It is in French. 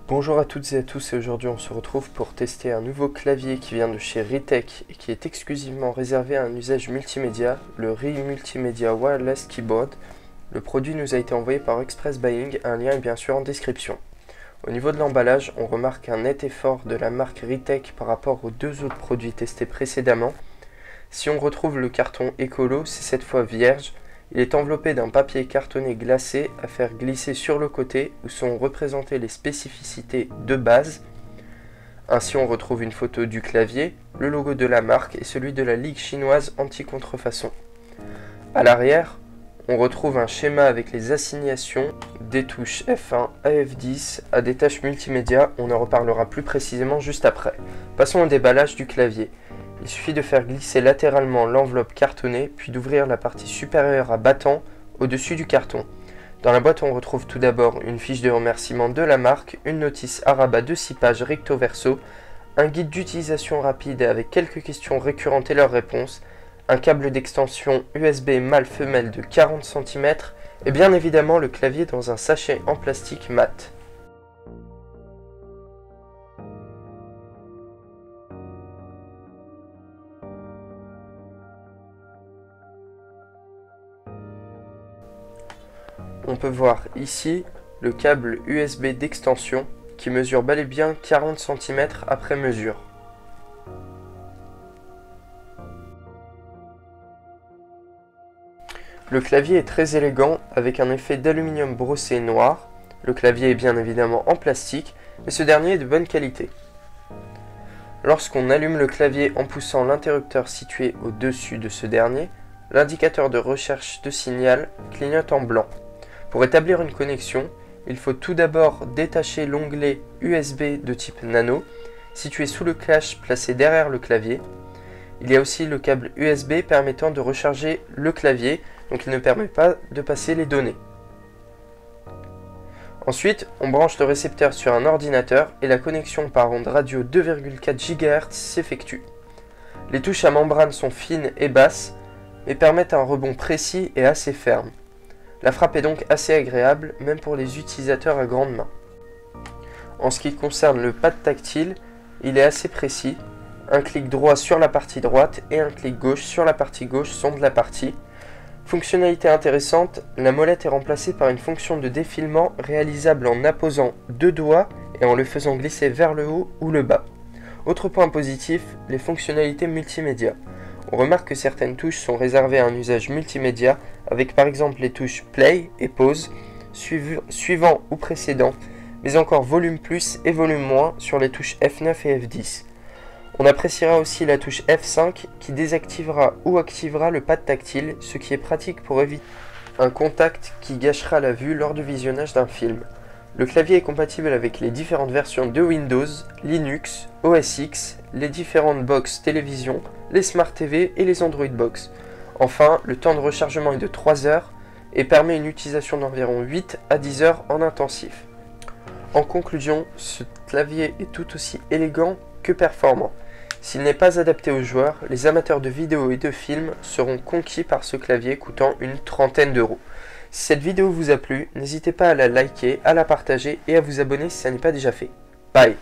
Bonjour à toutes et à tous, et aujourd'hui on se retrouve pour tester un nouveau clavier qui vient de chez Ritech et qui est exclusivement réservé à un usage multimédia, le RI Multimedia Wireless Keyboard. Le produit nous a été envoyé par Express Buying, un lien est bien sûr en description. Au niveau de l'emballage, on remarque un net effort de la marque Ritech par rapport aux deux autres produits testés précédemment. Si on retrouve le carton écolo, c'est cette fois vierge. Il est enveloppé d'un papier cartonné glacé à faire glisser sur le côté où sont représentées les spécificités de base. Ainsi on retrouve une photo du clavier, le logo de la marque et celui de la Ligue chinoise anti-contrefaçon. À l'arrière, on retrouve un schéma avec les assignations des touches F1 à F10 à des tâches multimédia, on en reparlera plus précisément juste après. Passons au déballage du clavier. Il suffit de faire glisser latéralement l'enveloppe cartonnée, puis d'ouvrir la partie supérieure à battant au-dessus du carton. Dans la boîte, on retrouve tout d'abord une fiche de remerciement de la marque, une notice à rabat de 6 pages recto verso, un guide d'utilisation rapide avec quelques questions récurrentes et leurs réponses, un câble d'extension USB mâle-femelle de 40 cm et bien évidemment le clavier dans un sachet en plastique mat. On peut voir ici le câble USB d'extension qui mesure bel et bien 40 cm après mesure. Le clavier est très élégant avec un effet d'aluminium brossé noir. Le clavier est bien évidemment en plastique, mais ce dernier est de bonne qualité. Lorsqu'on allume le clavier en poussant l'interrupteur situé au-dessus de ce dernier, l'indicateur de recherche de signal clignote en blanc. Pour établir une connexion, il faut tout d'abord détacher l'onglet USB de type nano, situé sous le cache placé derrière le clavier. Il y a aussi le câble USB permettant de recharger le clavier, donc il ne permet pas de passer les données. Ensuite, on branche le récepteur sur un ordinateur et la connexion par onde radio 2,4 GHz s'effectue. Les touches à membrane sont fines et basses, mais permettent un rebond précis et assez ferme. La frappe est donc assez agréable, même pour les utilisateurs à grandes mains. En ce qui concerne le pad tactile, il est assez précis. Un clic droit sur la partie droite et un clic gauche sur la partie gauche sont de la partie. Fonctionnalité intéressante, la molette est remplacée par une fonction de défilement réalisable en apposant deux doigts et en le faisant glisser vers le haut ou le bas. Autre point positif, les fonctionnalités multimédia. On remarque que certaines touches sont réservées à un usage multimédia, avec par exemple les touches Play et Pause, suivant ou précédent, mais encore Volume plus et Volume moins sur les touches F9 et F10. On appréciera aussi la touche F5 qui désactivera ou activera le pad tactile, ce qui est pratique pour éviter un contact qui gâchera la vue lors du visionnage d'un film. Le clavier est compatible avec les différentes versions de Windows, Linux, OS X, les différentes box télévision, les Smart TV et les Android Box. Enfin, le temps de rechargement est de 3 heures et permet une utilisation d'environ 8 à 10 heures en intensif. En conclusion, ce clavier est tout aussi élégant que performant. S'il n'est pas adapté aux joueurs, les amateurs de vidéos et de films seront conquis par ce clavier coûtant une trentaine d'euros. Si cette vidéo vous a plu, n'hésitez pas à la liker, à la partager et à vous abonner si ça n'est pas déjà fait. Bye!